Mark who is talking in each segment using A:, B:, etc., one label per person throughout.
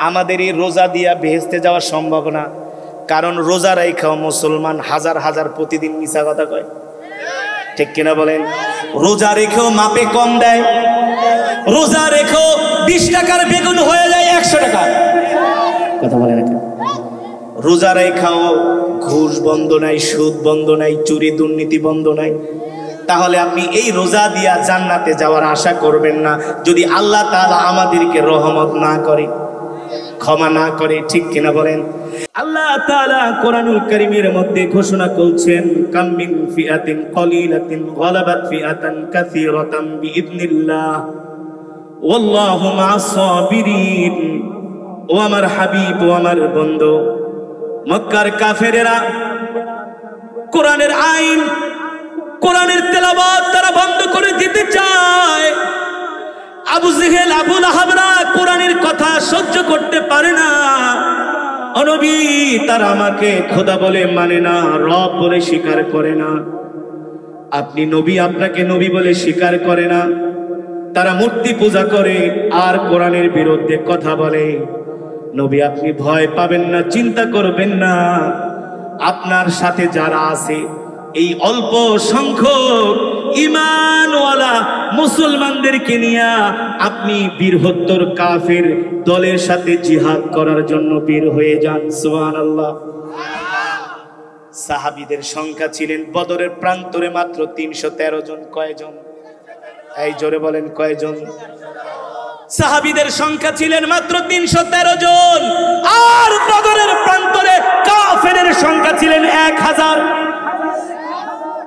A: আমাদের এই রোজা দিয়া বেহেশতে যাওয়া সম্ভব না, কারণ রোজা রাইখাও মুসলমান হাজার হাজার প্রতিদিন মিছা কথা কয়, ঠিক কিনা বলেন? রোজা রেখেও মাপে কম দেয়, রোজা রেখেও 20 টাকার বেগুন হয়ে যায় 100 টাকা, কথা বলে না। রোজা রেখাও ঘুষ বন্ধ নাই, সুদ বন্ধ নাই, চুরি দুর্নীতি বন্ধ নাই। তাহলে আপনি এই রোজা দিয়া জান্নাতে যাওয়ার আশা করবেন না যদি আল্লাহ তাআলা আমাদেরকে রহমত না করে, ক্ষমা না করে, ঠিক কিনা বলেন? আল্লাহ তাআলা কোরআনুল কারীমের মধ্যে ঘোষণা করছেন, কাম মিন ফিআতিন কলিলাতিন গালাবাত ফিআতান কাসীরাতান বিইذনিল্লাহ ওয়াল্লাহু মা'আস সাবিরিন। ও আমার হাবিব, ও আমার বন্ধু, মক্কার কাফেরেরা কোরআনের আইন, কোরআনের তেলাওয়াত তারা বন্ধ করে দিতে চায়। আবু জেহেল, আবু লাহাবরা কোরআনের কথা সহ্য করতে পারে না। ও নবী, তারা আমাকে খোদা বলে মানে না, রব বলে স্বীকার করে না। আপনি নবী, আপনাকে নবী বলে স্বীকার করে না। তারা মূর্তি পূজা করে আর কোরআনের বিরুদ্ধে কথা বলে। নবী, আপনি ভয় পাবেন না, চিন্তা করবেন না। আপনার সাথে যারা আছে এই অল্প সংখ্যক ঈমানওয়ালা মুসলমানদেরকে নিয়ে আপনি বীরহত্তর কাফের দলের সাথে জিহাদ করার জন্য বের হয়ে যান। সুবহানাল্লাহ। সাহাবীদের সংখ্যা ছিলেন বদরের প্রান্তরে মাত্র 313 জন। কয়জন? এই জোরে বলেন, কয়জন? সাহাবীদের সংখ্যা ছিলেন মাত্র 313 জন, আর বদরের প্রান্তরে কাফেরের সংখ্যা ছিলেন 1000।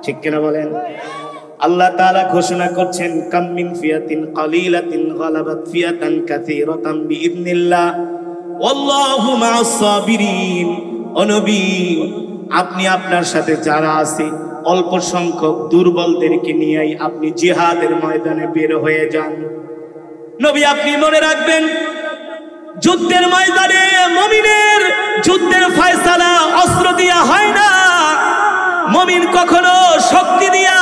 A: ঠিক কিনা বলেন? আল্লাহ তাআলা ঘোষণা করছেন, কাম মিন ফিয়াতিন কালিলাতিন গালাবাত ফিয়াতান কাসীরাতান বিইذনিল্লাহ ওয়াল্লাহু মা'আস সাবিরিন। ও নবী, আপনি আপনার সাথে যারা আছে অল্প সংখ্যক দুর্বলদেরকে নিয়েই আপনি জিহাদের ময়দানে বের হয়ে যান। নবী, আপনি মনে রাখবেন, যুদ্ধের ময়দানে মুমিনের যুদ্ধের ফয়সালা অস্ত্র দিয়া হয় না। মুমিন কখনো শক্তি দিয়া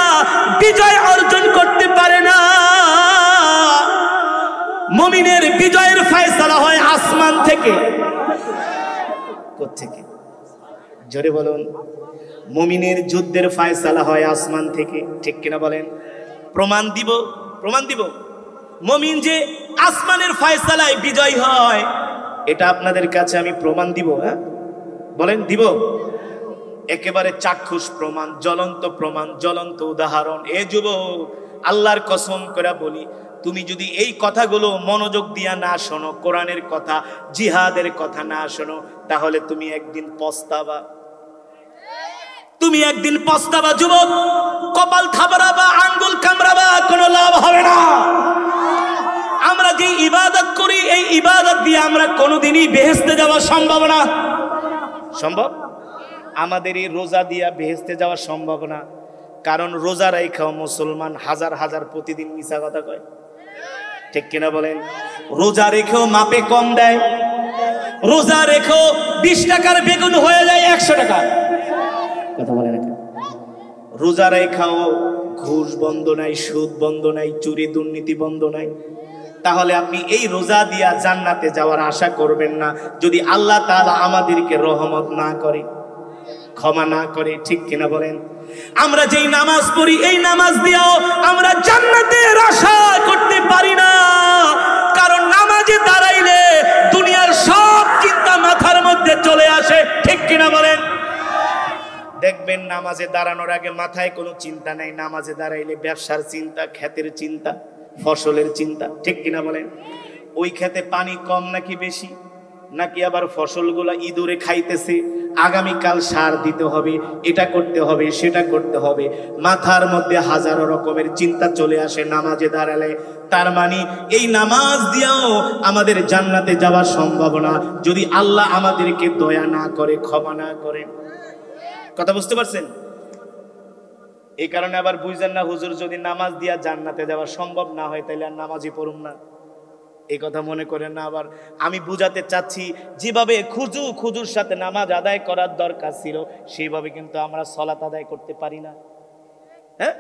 A: বিজয় অর্জন করতে পারে না। মুমিনের বিজয়ের ফয়সালা হয় আসমান থেকে। কোথা থেকে? জোরে বলুন। মুমিনের যুদ্ধের ফয়সালা হয় আসমান থেকে, ঠিক কিনা বলেন? প্রমাণ দিব, প্রমাণ দিব। মুমিন যে আসমানের ফয়সালায় বিজয় হয়, এটা আপনাদের কাছে আমি প্রমাণ দিব। হ্যাঁ বলেন, দিব? একেবারে চাক্ষুষ প্রমাণ, জ্বলন্ত প্রমাণ, জ্বলন্ত উদাহরণ। এ যুবক, আল্লাহর কসম করে বলি, তুমি যদি এই কথাগুলো মনোযোগ দিয়া না শোনো, কোরআনের কথা, জিহাদের কথা না শোনো, তাহলে তুমি একদিন পস্তাবা। তুমি একদিন পস্তাবা যুবক। কপাল থাবড়াবা, আঙ্গুল কামড়াবা, কোনো লাভ হবে না। আমরা যে ইবাদত করি, এই ইবাদত দিয়ে আমরা কোনোদিনই বেহেশতে যাওয়া সম্ভব না। সম্ভব? আমাদের এই রোজা দিয়া বেহেশতে যাওয়া সম্ভব না, কারণ রোজা রাইখাও মুসলমান হাজার হাজার প্রতিদিন মিছা কথা কয়, ঠিক কিনা বলেন? রোজা রেখেও মাপে কম দেয়, রোজা রেখেও 20 টাকার বেগুন হয়ে যায় 100 টাকা, কথা বলে না। রোজা রেখাও ঘুষ বন্ধ নাই, সুদ বন্ধ নাই, চুরি দুর্নীতি বন্ধ নাই। তাহলে আপনি এই রোজা দিয়া জান্নাতে যাওয়ার আশা করবেন না যদি আল্লাহ তাআলা আমাদেরকে রহমত না করে, ক্ষমা না করে, ঠিক কিনা বলেন? আমরা যেই নামাজ পড়ি, এই নামাজ দিয়েও আমরা জান্নাতের আশা করতে পারি না, কারণ নামাজে দাঁড়াইলে দুনিয়ার সব চিন্তা মাথার মধ্যে চলে আসে, ঠিক কিনা বলেন? দেখবেন নামাজে দাঁড়ানোর আগে মাথায় কোনো চিন্তা নাই, নামাজে দাঁড়াইলে ব্যবসার চিন্তা, ক্ষেতের চিন্তা, ফসলের চিন্তা, ঠিক কিনা বলেন? ওই ক্ষেতে পানি কম নাকি বেশি, নাকি আবার ফসলগুলা ইঁদুরে খাইতেছে, আগামীকাল সার দিতে হবে, এটা করতে হবে, সেটা করতে হবে, মাথার মধ্যে হাজারো রকমের চিন্তা চলে আসে নামাজে দাঁড়ালে। তার মানে এই নামাজ দিয়েও আমাদের জান্নাতে যাওয়া সম্ভব না যদি আল্লাহ আমাদেরকে দয়া না করে, ক্ষমা না করে। কথা বুঝতে পারছেন? এই কারণে আবার বুঝছেন না, হুজুর যদি নামাজ দিয়া জান্নাতে যাওয়া সম্ভব না হয় তাহলে আর নামাজই পড়ুন না, এই কথা মনে করেন না। আবার আমি বুঝাতে চাচ্ছি, যেভাবে খুজুর সাথে নামাজ আদায় করার দরকার ছিল, সেইভাবে কিন্তু আমরা সালাত আদায় করতে পারি না। হ্যাঁ,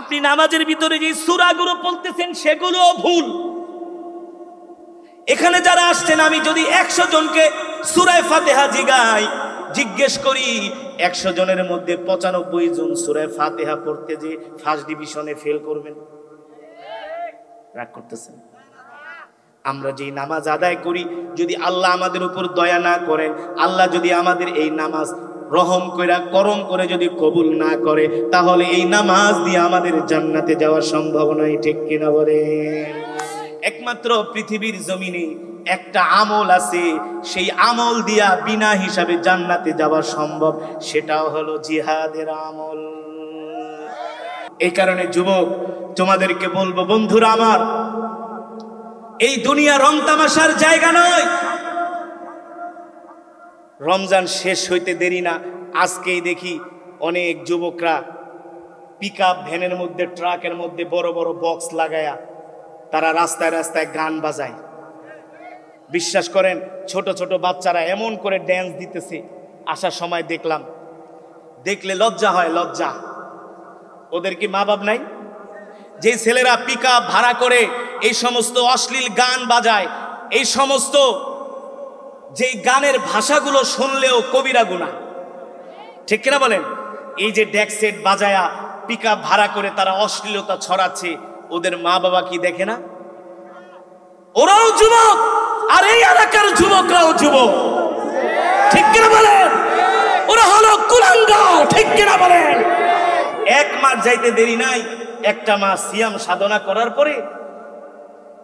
A: আপনি নামাজের ভিতরে যে সূরাগুলো পড়তেছেন সেগুলো ভুল। এখানে যারা আসছেন, আমি যদি 100 জনকে সূরা ফাতিহা জিজ্ঞেস করি, 100 জনের মধ্যে 95 জন সূরা ফাতিহা পড়তে যে ফার্স্ট ডিভিশনে ফেল করবেন। রাগ করতেছেন? আমরা যে নামাজ আদায় করি, যদি আল্লাহ আমাদের উপর দয়া না করেন, আল্লাহ যদি আমাদের এই নামাজ রহম কইরা করম করে যদি কবুল না করে, তাহলে এই নামাজ দিয়ে আমাদের জান্নাতে যাওয়ার সম্ভাবনাই ঠিক কিনা বলেন? একমাত্র পৃথিবীর জমিনে একটা আমল আছে, সেই আমল দিয়া বিনা হিসাবে জান্নাতে যাওয়া সম্ভব, সেটাও হলো জিহাদের আমল। এই কারণে যুবক, তোমাদেরকে বলবো, বন্ধুরা আমার, এই দুনিয়া রং তামাশার জায়গা নয়। রমজান শেষ হইতে দেরি না, আজকেই দেখি অনেক যুবকরা পিকআপ ভ্যানের মধ্যে, ট্রাকের মধ্যে বড় বড় বক্স লাগায়া তারা রাস্তায় রাস্তায় গান বাজায়। বিশ্বাস করেন, ছোট ছোট বাচ্চারা এমন করে ড্যান্স দিতেছে, আসার সময় দেখলাম, দেখলে লজ্জা হয়, লজ্জা। ওদের কি মা বাপ নাই? যে ছেলেরা পিকআপ ভাড়া করে এই সমস্ত অশ্লীল গান বাজায়, এই সমস্ত যেই গানের ভাষাগুলো শুনলেও কবিরা গুনাহ, ঠিক কিনা বলেন? এই যে ডেক সেট বাজায়া পিকআপ ভাড়া করে তারা অশ্লীলতা ছড়াচ্ছে, ওদের মা বাবা কি দেখে না? ওরাও যুবক, আর এই এলাকার যুবকরাও যুবক, ঠিক কিনা বলেন? ওরা হলো কুলাঙ্গার, ঠিক কিনা বলেন? 1 মাস যাইতে দেরি নাই, একটা মাস সিয়াম সাধনা করার পরে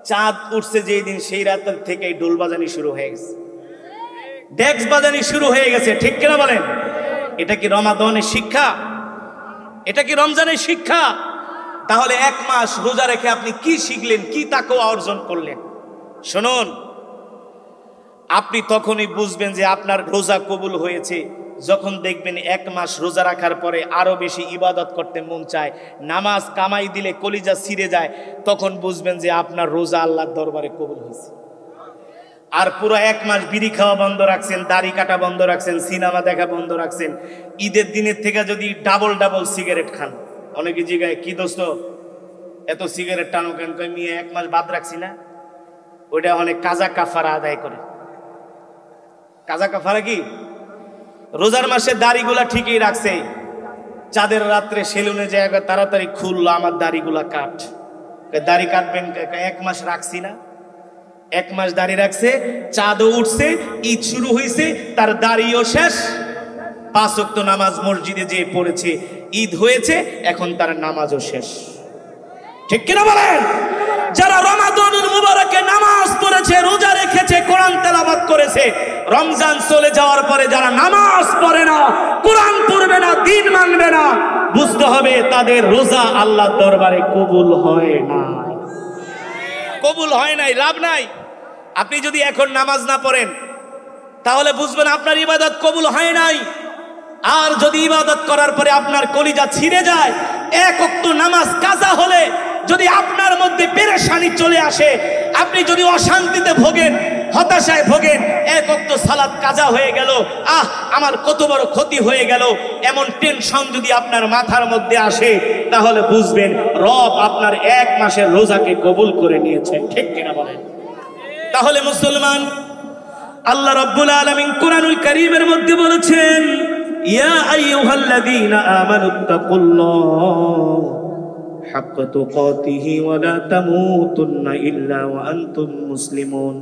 A: চাঁদ উঠছে যেই দিন, সেই রাত থেকে ঢোল বাজানি শুরু হয়ে গেছে, ডেক্স বাজানি শুরু হয়ে গেছে, ঠিক কিনা বলেন? এটা কি রমাদানের শিক্ষা? এটা কি রমজানের শিক্ষা? তাহলে 1 মাস রোজা রেখে আপনি কি শিখলেন, কি তাকওয়া অর্জন করলেন? শুনুন, আপনি তখনই বুঝবেন যে আপনার রোজা কবুল হয়েছে যখন দেখবেন 1 মাস রোজা রাখার পরে আরো বেশি ইবাদত করতে মন চায়, নামাজ কামাই দিলে কলিজা ছিঁড়ে যায়, তখন বুঝবেন যে আপনার রোজা আল্লাহর দরবারে কবুল হয়েছে। আর পুরো 1 মাস বিড়ি খাওয়া বন্ধ রাখছেন, দাড়ি কাটা বন্ধ রাখছেন, সিনেমা দেখা বন্ধ রাখছেন, ঈদের দিনের থেকে যদি ডাবল সিগারেট খান, অনেকে জিগায়, কি দোস্ত এত সিগারেট টানো কেন? কই মিয়া 1 মাস বাদ রাখছি না। ওইটা অনেক কাজা কাফারা আদায় করে। কাজা কাফারা কি? রোজার মাসে দাড়িগুলা ঠিকই রাখছে, চাঁদের রাত্রে সেলুনে যায়, তাড়াতাড়ি খুললো, আমার দাড়িগুলা কাট। দাড়ি কাটবেন? 1 মাস রাখছি না। 1 মাস দাড়ি রাখছে, চাঁদও উঠছে, ঈদ শুরু হয়েছে, তার দাড়িও শেষ, 5 ওয়াক্ত নামাজ মসজিদে যে পড়েছে, ঈদ হয়েছে, এখন তার নামাজও শেষ, ঠিক কিনা বলেন? যারা রমাদানুল মুবারকে নামাজ পড়েছে, রোজা রেখেছে, কোরআন তেলাওয়াত করেছে, রমজান চলে যাওয়ার পরে যারা নামাজ পড়ে না, কোরআন পড়বে না, দিন মানবে না, বুঝতে হবে তাদের রোজা আল্লাহর দরবারে কবুল হয় না, কবুল হয় নাই, লাভ নাই। আপনি যদি এখন নামাজ না পড়েন, তাহলে বুঝবেন আপনার ইবাদত কবুল হয় নাই। আর যদি ইবাদত করার পরে আপনার কলিজা ছিঁড়ে যায়, 1 ওয়াক্ত নামাজ কাজা হলে যদি আপনার মধ্যে পেরেশানি চলে আসে, আপনি যদি অশান্তিতে ভোগেন, হতাশায় ভোগেন, 1 ওয়াক্ত সালাত কাজা হয়ে গেল, আমার কত বড় ক্ষতি হয়ে গেল, এমন টেনশন যদি আপনার মাথার মধ্যে আসে, তাহলে বুঝবেন রব আপনার 1 মাসের রোজাকে কবুল করে নিয়েছেন, ঠিক কিনা বলেন? তাহলে মুসলমান, আল্লাহ রাব্বুল আলামিন কুরআনুল কারীমের মধ্যে বলেছেন, ইয়া আইয়ুহাল্লাযীনা আমানুত্তাকুল্লাহ হাক্কা তুকাতিহি ওয়া লা তামুতুন্না ইল্লা ওয়া আনতুম মুসলিমুন।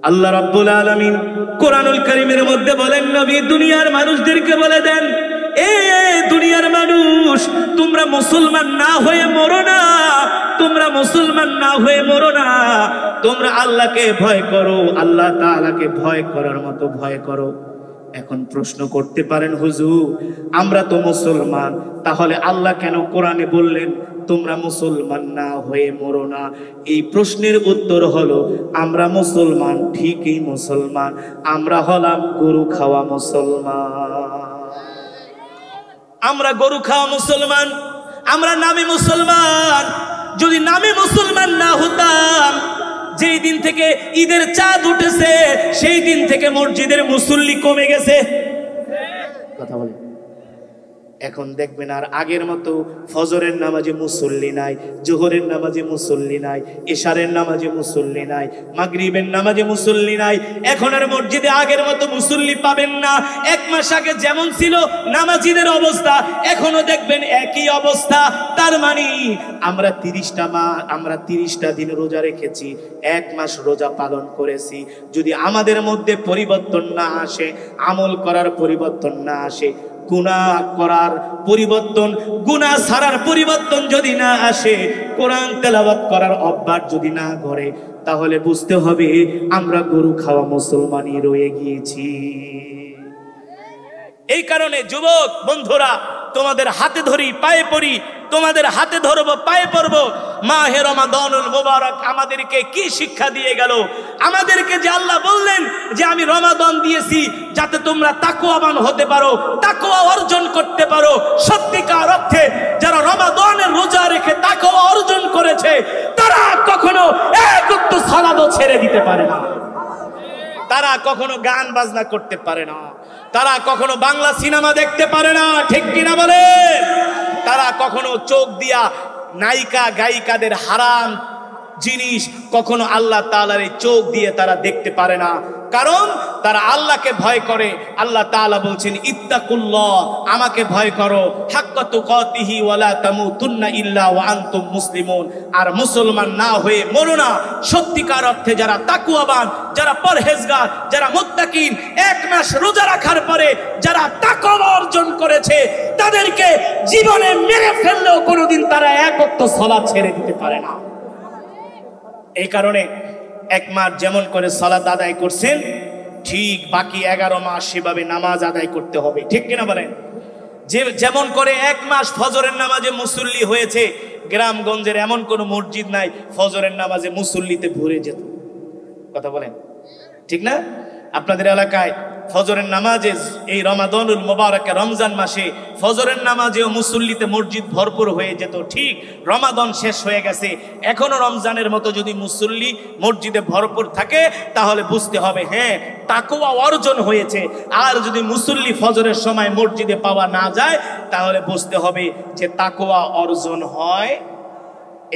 A: আল্লাহ রাব্বুল আলামিন কুরআনুল কারীমের মধ্যে বলেন, নবী দুনিয়ার মানুষদেরকে বলে দেন, এ দুনিয়ার মানুষ, তোমরা মুসলমান না হয়ে মরো না, তোমরা মুসলমান না হয়ে মরো না, তোমরা আল্লাহকে ভয় করো, আল্লাহ তাআলাকে ভয় করার মতো ভয় করো। এখন প্রশ্ন করতে পারেন, হুজুর আমরা তো মুসলমান, তাহলে আল্লাহ কেন কোরআনে বললেন তোমরা মুসলমান না হয়ে মরো না? এই প্রশ্নের উত্তর হলো, আমরা মুসলমান, ঠিকই মুসলমান, আমরা হলাম গরু খাওয়া মুসলমান, আমরা গরু খাওয়া মুসলমান, আমরা নামে মুসলমান। যদি নামে মুসলমান না হতাম, যেই দিন থেকে ঈদের চাঁদ উঠেছে সেই দিন থেকে মসজিদের মুসল্লি কমে গেছে। কথা বলে এখন দেখবেন আর আগের মতো ফজরের নামাজে মুসল্লি নাই, জোহরের নামাজে মুসল্লি নাই, এশারের নামাজে মুসল্লি নাই, মাগরিবের নামাজে মুসল্লি নাই। এখন আর মসজিদে আগের মতো মুসল্লি পাবেন না। এক মাস আগে যেমন ছিল নামাজিদের অবস্থা, এখনো দেখবেন একই অবস্থা। তার মানে আমরা 30টা দিন রোজা রেখেছি, এক মাস রোজা পালন করেছি। যদি আমাদের মধ্যে পরিবর্তন না আসে, আমল করার পরিবর্তন না আসে, গুনাহ করার পরিবর্তন, গুনাহ ছাড়ার পরিবর্তন যদি না আসে, কোরআন তেলাওয়াত করার অভ্যাস যদি না গড়ে, তাহলে বুঝতে হবে আমরা গরু খাওয়া মুসলমানই রয়ে গিয়েছি। এই কারণে যুবক বন্ধুরা, তোমাদের হাতে ধরি, পায়ে পড়ি, তোমাদের হাতে ধরবো, পায়ে পড়বো। মাহে রমাদানুল মুবারক আমাদেরকে কি শিক্ষা দিয়ে গেল? আমাদেরকে যে আল্লাহ বললেন যে আমি রমাদান দিয়েছি যাতে তোমরা তাকওয়াবান হতে পারো, তাকওয়া অর্জন করতে পারো। সত্যিকার অর্থে যারা রমাদানের রোজা রেখে তাকওয়া অর্জন করেছে, তারা কখনো এক ওয়াক্ত সালাতও ছেড়ে দিতে পারে না, তারা কখনো গান বাজনা করতে পারে না, তারা কখনো বাংলা সিনেমা দেখতে পারে না, ঠিক কিনা বলে? তারা কখনো চোখ দিয়া নায়িকা গায়িকাদের হারাম জিনিস কখনো আল্লাহ তাআলার এই চোখ দিয়ে তারা দেখতে পারে না, কারণ তারা আল্লাহকে ভয় করে। আল্লাহ তাআলা বলছেন ইত্তাকুল্লাহ, আমাকে ভয় করো, হাক্কা তুকাতিহি ওয়ালা তামুতুন্না ইল্লা ওয়া আনতুম মুসলিমুন। আর মুসলমান না হয়ে মরো না। সত্যিকার অর্থে যারা তাকওয়াবান, যারা পরহেজগার, যারা মুত্তাকিন, এক মাস রোজা রাখার পরে যারা তাকওয়া অর্জন করেছে, তাদেরকে জীবনে মেরে ফেললেও কোনোদিন তারা এক ওয়াক্ত সালাত ছেড়ে দিতে পারে না। এই কারণে এক মাস যেমন করে সালাত আদায় করছেন, ঠিক বাকি 11 মাস সেভাবে নামাজ আদায় করতে হবে, ঠিক কিনা বলেন? যেমন করে এক মাস ফজরের নামাজে মুসল্লি হয়েছে, গ্রামগঞ্জের এমন কোনো মসজিদ নাই ফজরের নামাজে মুসল্লিতে ভরে যেত। কথা বলেন, ঠিক না? আপনাদের এলাকায় ফজরের নামাজে এই রমাদানুল মুবারকে রমজান মাসে ফজরের নামাজেও মুসল্লিতে মসজিদ ভরপুর হয়ে যেত। ঠিক রমাদান শেষ হয়ে গেছে, এখনো রমজানের মতো যদি মুসল্লি মসজিদে ভরপুর থাকে, তাহলে বুঝতে হবে হ্যাঁ তাকওয়া অর্জন হয়েছে। আর যদি মুসল্লি ফজরের সময় মসজিদে পাওয়া না যায়, তাহলে বুঝতে হবে যে তাকওয়া অর্জন হয়।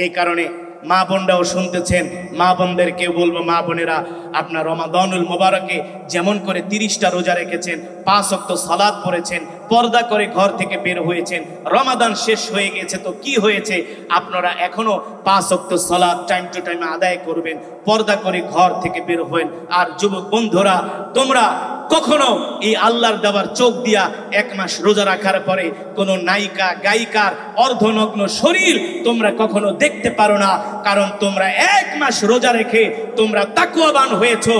A: এই কারণে মা বোনরাও শুনতেছেন, মা বোনদেরকে বলবো, মা বোনেরা আপনার রমাদানুল মুবারকে যেমন করে 30টা রোজা রেখেছেন, 5 ওয়াক্ত সালাত পড়েছেন, পর্দা করে ঘর থেকে বের হয়েছেন, রমাদান শেষ হয়ে গেছে তো কি হয়েছে, আপনারা এখনো 5 ওয়াক্ত সালাত টাইম টু টাইম আদায় করবেন, পর্দা করে ঘর থেকে বের হবেন। আর যুবক বন্ধুরা, তোমরা কখনো এই আল্লাহর দেওয়ার চোখ দিয়া এক মাস রোজা রাখার পরে কোনো নায়িকা গায়িকার অর্ধনগ্ন শরীর তোমরা কখনো দেখতে পারো না, কারণ তোমরা এক মাস রোজা রেখে তোমরা তাকওয়াবান হয়েছো।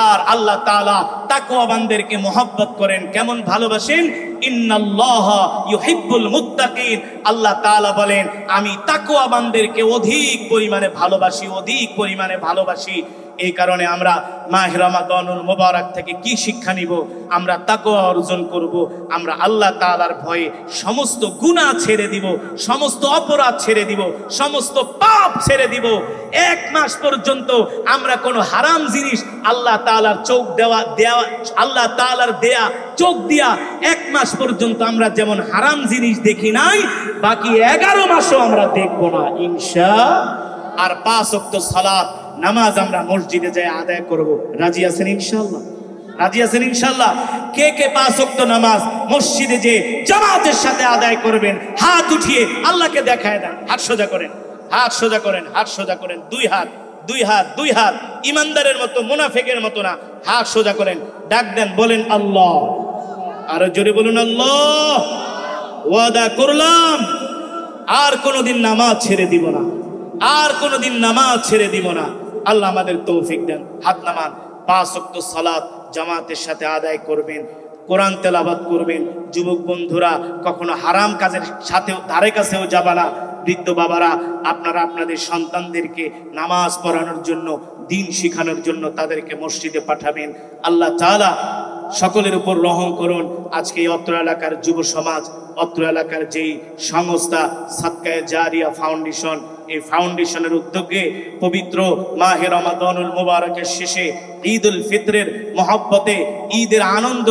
A: আর আল্লাহ তাআলা তাকওয়াবানদেরকে মহব্বত করেন, কেমন ভালোবাসেন? ইন্নাল্লাহা ইউহিব্বুল মুত্তাকিন। আল্লাহ তাআলা বলেন আমি তাকওয়াবানদেরকে অধিক পরিমাণে ভালোবাসি, অধিক পরিমাণে ভালোবাসি। এই কারণে আমরা মাহে রমাদানুল মুবারক থেকে কি শিক্ষা নিব? আমরা তাকওয়া অর্জন করব, আমরা আল্লাহ তাআলার ভয়ে সমস্ত গুনাহ ছেড়ে দিব, সমস্ত অপরাধ ছেড়ে দিব, সমস্ত পাপ ছেড়ে দিব। এক মাস পর্যন্ত আমরা কোনো হারাম জিনিস আল্লাহ তাআলার চোখ দেওয়া আল্লাহ তাআলার দেয়া চোখ দিয়া এক মাস পর্যন্ত আমরা যেমন হারাম জিনিস দেখি নাই, বাকি 11 মাসও আমরা দেখব না ইনশাআল্লাহ। আর 5 ওয়াক্ত সালাত নামাজ আমরা মসজিদে যাই আদায় করব। রাজি আছেন ইনশাআল্লাহ? রাজি আছেন ইনশাআল্লাহ? কে কে 5 ওয়াক্ত নামাজ মসজিদে যে জামাতের সাথে আদায় করবেন, হাত উঠিয়ে আল্লাহকে দেখায় দেন। হাত সোজা করেন, হাত সোজা করেন, হাত সোজা করেন, 2 হাত, 2 হাত, 2 হাত, ইমানদারের মতো, মুনাফিকের মতো না। হাত সোজা করেন, ডাক দেন, বলেন আল্লাহ। আর জোরে বলুন আল্লাহ। ওয়াদা করলাম আর কোনোদিন নামাজ ছেড়ে দিব না, আর কোনোদিন নামাজ ছেড়ে দিব না। আল্লাহ আমাদের তৌফিক দেন। হাত নামান। 5 ওয়াক্ত সালাত জামাতের সাথে আদায় করবেন, কোরআন তেলাওয়াত করবেন। যুবক বন্ধুরা কখনো হারাম কাজের সাথে ধারে কাছেও যাবা না। বৃদ্ধ বাবারা আপনারা আপনাদের সন্তানদেরকে নামাজ পড়ানোর জন্য, দিন শিখানোর জন্য তাদেরকে মসজিদে পাঠাবেন। আল্লাহ তাআলা সকলের উপর রহম করুন। আজকে এই অত্র এলাকার যুব সমাজ, অত্র এলাকার যেই সংস্থা সাদকায়ে জারিয়া ফাউন্ডেশন, এই ফাউন্ডেশনের উদ্যোগে পবিত্র মাহে রমাদানুল মুবারকের শেষে ঈদুল ফিতরের মহব্বতে ঈদের আনন্দ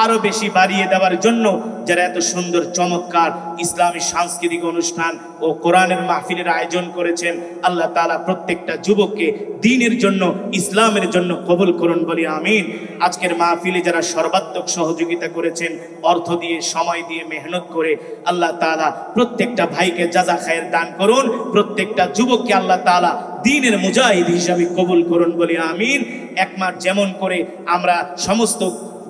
A: আরো বেশি বাড়িয়ে দেওয়ার জন্য যারা এত সুন্দর চমৎকার ইসলামী সাংস্কৃতিক অনুষ্ঠান ও কোরআনের মাহফিলের আয়োজন করেছেন, আল্লাহ তাআলা প্রত্যেকটা যুবককে দ্বীনের জন্য ইসলামের জন্য কবুল করুন বলি আমিন। আজকের মাহফিলে যারা সর্বাত্মক সহযোগিতা করেছেন, অর্থ দিয়ে, সময় দিয়ে, মেহনত করে, আল্লাহ তাআলা প্রত্যেকটা ভাইকে জাযা খায়ের দান করুন, প্রত্যেকটা যুবককে আল্লাহ তাআলা দ্বীনের মুজাহিদ হিসাবে কবুল করুন বলি আমিন। এক মাস যেমন করে আমরা সমস্ত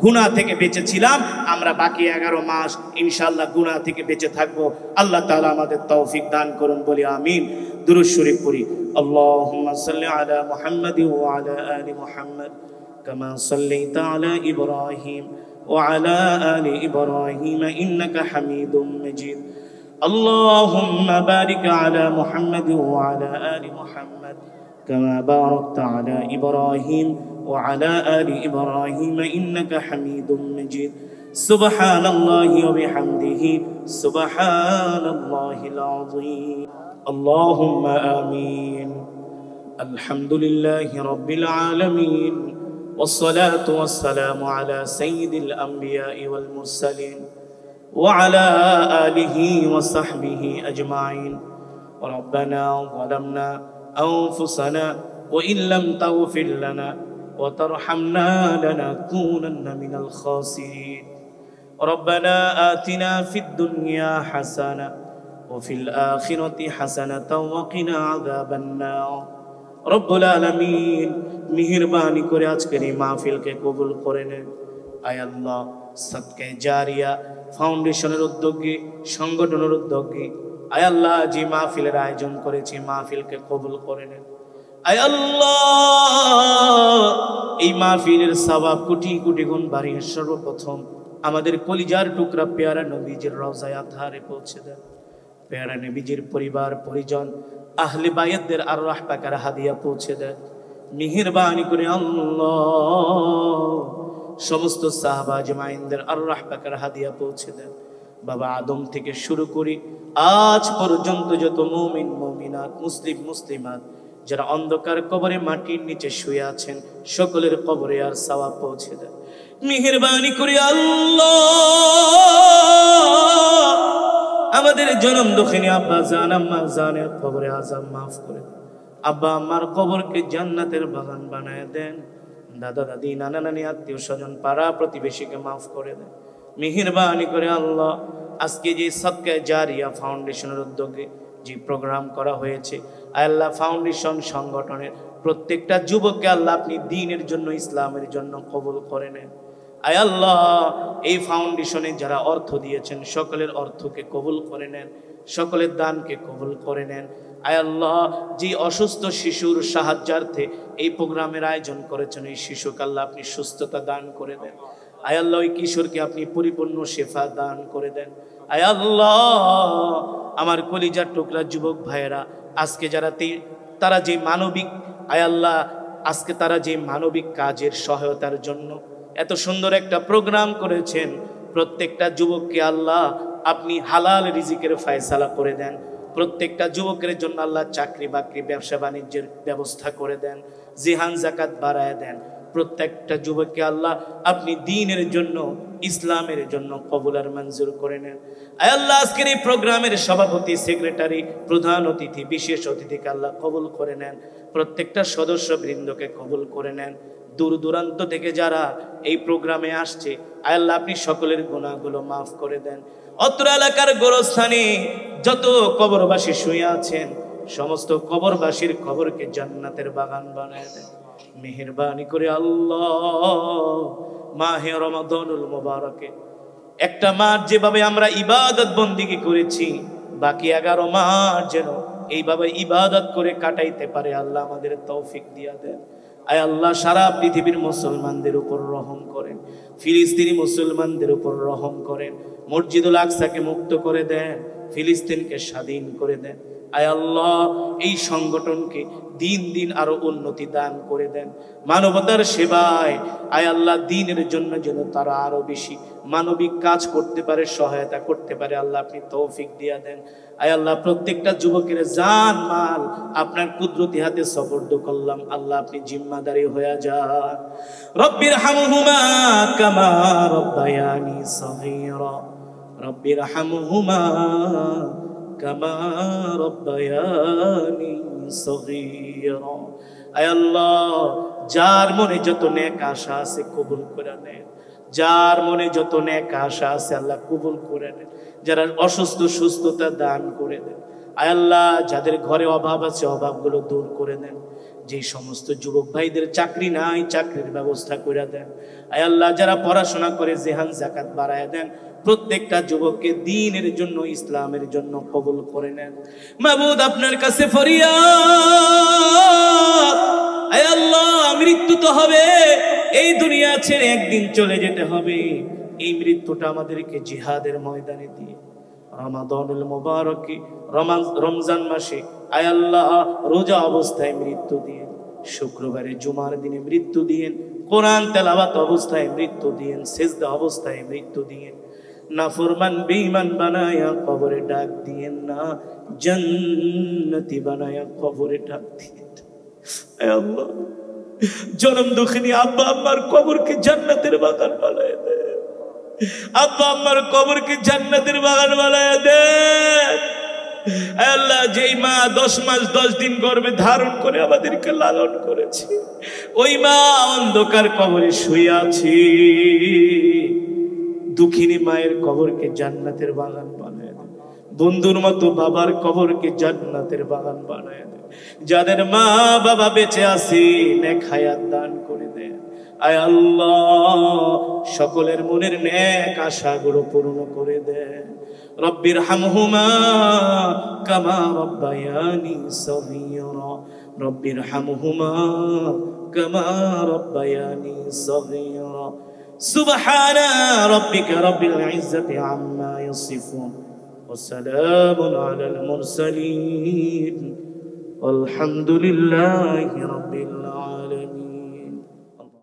A: গুনাহ থেকে বেঁচে ছিলাম, আমরা বাকি 11 মাস ইনশাআল্লাহ গুনাহ থেকে বেঁচে থাকবো। আল্লাহ তাআলা আমাদের তৌফিক দান করুন বলি আমিন। দুরূদ শরীফ পড়ি। আল্লাহুম্মা সাল্লি আলা মুহাম্মাদি ওয়া আলা আলি মুহাম্মাদ কামা সাল্লাইতা আলা ইব্রাহিম ওয়া আলা আলি ইব্রাহিম ইন্নাকা হামিদুম মাজিদ। আল্লাহুম্মা বারিক আলা মুহাম্মাদি ওয়া আলা আলি মুহাম্মাদ কামা বারাকতা আলা ইব্রাহিম وعلى آل إبراهيم إنك حميد مجيد. سبحان الله وبحمده سبحان الله العظيم. اللهم آمين. الحمد لله رب العالمين والصلاة والسلام على سيد الأنبياء والمرسلين وعلى آله وصحبه أجمعين. ربنا ظلمنا أنفسنا وإن لم تغفر لنا وترحمنا لنكونن من الخاسرين. ربنا آتنا في الدنيا حسنة وفي الآخرة حسنة وقنا عذاب النار. رب العالمين মেহেরবানি করে আজকের এই মাহফিলকে কবুল করে নেন। আয় আল্লাহ, সদকা জারিয়া ফাউন্ডেশনের উদ্যোগে, সংগঠনের উদ্যোগে আয় আল্লাহ যে মাহফিলের আয়োজন করেছে, মাহফিলকে কবুল করে নেন। আয় আল্লাহ, এই মাহফিলের সওয়াব কোটি কোটি গুণ বাড়িয়ে সর্বপ্রথম আমাদের কলিজার টুকরা পেয়ারা নবীজির রওজায়ে আতহারে পৌঁছে দেন। পেয়ারা নবীজির পরিবার পরিজন আহলে বায়াতদের আরওয়াহ পাকের হাদিয়া পৌঁছে দেন। মেহেরবানি করে আল্লাহ সমস্ত সাহাবা আজমাইনদের আরওয়াহ পাকের হাদিয়া পৌঁছে দেন। বাবা আদম থেকে শুরু করি আজ পর্যন্ত যত মুমিন মুমিনাত, মুসলিম মুসলিমাত যারা অন্ধকার কবরে মাটির নিচে শুয়ে আছেন, সকলের কবরে আর সওয়াব পৌঁছে দেন। মেহেরবানি করে আল্লাহ আমাদের জনম দুঃখিনী আব্বা জান আম্মা জানের কবরে আযাব মাফ করে দেন। আব্বা আম্মার কবরকে জান্নাতের বাগান বানায় দেন। দাদা দাদি, নানা নানি, আত্মীয় স্বজন, পাড়া প্রতিবেশীকে মাফ করে দেন। মেহেরবানি করে আল্লাহ আজকে যে সদকা জারিয়া ফাউন্ডেশনের উদ্যোগে যে প্রোগ্রাম করা হয়েছে, আল্লাহ ফাউন্ডেশন সংগঠনের প্রত্যেকটা যুবককে আল্লাহ আপনি দ্বীনের জন্য, ইসলামের জন্য কবুল করে নেন। আয় আল্লাহ, এই ফাউন্ডেশনে যারা অর্থ দিয়েছেন সকলের অর্থকে কবুল করে নেন, সকলের দানকে কবুল করে নেন। আয় আল্লাহ, যে অসুস্থ শিশুর সাহায্যার্থে এই প্রোগ্রামের আয়োজন করেছেন, এই শিশুকে আল্লাহ আপনি সুস্থতা দান করে দেন। আয় আল্লাহ, ওই কিশোরকে আপনি পরিপূর্ণ শেফা দান করে দেন। আয় আল্লাহ, আমার কলিজার টুকরা যুবক ভাইয়েরা আজকে যারা তারা যে মানবিক, আয় আল্লাহ আজকে তারা যে মানবিক কাজের সহায়তার জন্য এত সুন্দর একটা প্রোগ্রাম করেছেন, প্রত্যেকটা যুবককে আল্লাহ আপনি হালাল রিজিকের ফয়সালা করে দেন। প্রত্যেকটা যুবকের জন্য আল্লাহ চাকরি বাকরি, ব্যবসা বাণিজ্যের ব্যবস্থা করে দেন। জিহান জাকাত বাড়ায় দেন। প্রত্যেকটা যুবককে আল্লাহ আপনি দ্বীনের জন্য, ইসলামের জন্য কবুল আর মঞ্জুর করে নেন। আয় আল্লাহ, আজকের এই প্রোগ্রামের সভাপতি, সেক্রেটারি, প্রধান অতিথি, বিশেষ অতিথিকে আল্লাহ কবুল করে নেন। প্রত্যেকটা সদস্য বৃন্দকে কবুল করে নেন। দূর দূরান্ত থেকে যারা এই প্রোগ্রামে আসছে, আয় আল্লাহ আপনি সকলের গুনাহগুলো মাফ করে দেন। অত্র এলাকার গোরস্থানে যত কবরবাসী শুয়ে আছেন, সমস্ত কবরবাসীর কবরকে জান্নাতের বাগান বানায় দেন। মেহেরবানি করে আল্লাহ মাহে রমাদানুল মুবারকে একটা মাস যেভাবে আমরা ইবাদত বন্দিগি করেছি, বাকি 11 মাস যেন এইভাবে ইবাদত করে কাটাইতে পারে আল্লাহ আমাদের তৌফিক দিয়া দেন। আয় আল্লাহ, সারা পৃথিবীর মুসলমানদের উপর রহম করেন, ফিলিস্তিনি মুসলমানদের উপর রহম করেন। মসজিদুল আকসাকে মুক্ত করে দেন, ফিলিস্তিনকে স্বাধীন করে দেন। আয় আল্লাহ এই সংগঠনকে দিন দিন আরো উন্নতি দান করে দেন, মানবতার সেবায় আয় আল্লাহ দ্বীনের জন্য যেন তারা আরো বেশি মানবিক কাজ করতে পারে, সহায়তা করতে পারে। আল্লাহ আপনি তৌফিক দিয়া দেন। আয় আল্লাহ প্রত্যেকটা যুবকের জান মাল আপনার কুদরতি হাতে সুপর্দ করলাম, আল্লাহ আপনি জিম্মাদারি হয়ে যান। রব্বির হামহুমা কামা রব্বায়ানি সগীরা, রব্বির হামহুমা কামা রব্বায়ানি সগীরা। আয় আল্লাহ যার মনে যত নেক আশা আছে কবুল করে নেন, যার মনে যত নেক আশা আছে আল্লাহ কবুল করে নেন, যারা অসুস্থ সুস্থতা দান করে দেন। আয় আল্লাহ যাদের ঘরে অভাব আছে অভাবগুলো দূর করে দেন, যে সমস্ত যুবক ভাইদের চাকরি নাই চাকরির ব্যবস্থা করে দেন। আয় আল্লাহ যারা পড়াশোনা করে জেহান জাকাত বাড়ায় দেন, প্রত্যেকটা যুবককে দ্বীনের জন্য ইসলামের জন্য কবুল করে নেন। মাবুদ আপনার কাছে ফরিয়াদ, আয় আল্লাহ মৃত্যু তো হবে, এই দুনিয়া ছেড়ে একদিন চলে যেতে হবে, এই মৃত্যুটা আমাদেরকে জিহাদের ময়দানে দিয়ে রমাদানুল মুবারকে রমজান মাসে আয় আল্লাহ রোজা অবস্থায় মৃত্যু দিয়ে, শুক্রবারে জুমার দিনে মৃত্যু দিয়েন, কোরআন তেলাওয়াত অবস্থায় মৃত্যু দিয়েন, সেজদা অবস্থায় মৃত্যু দিয়েন। নাফরমান বেঈমান বানায়া কবরে ডাক দিয়েন না, জান্নাতি বানায়া কবরে ডাক দিয়েন। আয় আল্লাহ জনম দুঃখিনী আব্বা আম্মার কবরকে জান্নাতের বাগান বানায় দেন, আব্বা আম্মার কবরকে জান্নাতের বাগান বানায় দেন। আল্লাহ যেই মা 10 মাস 10 দিন গর্ভে ধারণ করে আমাদেরকে লালন করেছে, ওই মা অন্ধকার কবরে শুয়ে আছে, দুঃখিনী মায়ের কবরকে জান্নাতের বাগান বানায় দেন, বন্ধুর মতো বাবার কবরকে জান্নাতের বাগান বানায় দেন। যাদের মা বাবা বেঁচে আছে নেক হায়াত দান করে দেন। আয় আল্লাহ সকলের মনের নেক আশাগুলো পূর্ণ করে দেন। রব্বির হামহুমা কামা রব্বায়ানি সগীরা, রব্বির হামহুমা কামা রব্বায়ানি সগীরা। সুবহানা রাব্বিকা রাব্বিল ইজ্জাতি আম্মা ইয়াসিফুন ওয়া সালামুন আলাল মুরসালিন, আলহামদুলিল্লাহি রাব্বিল আলামিন।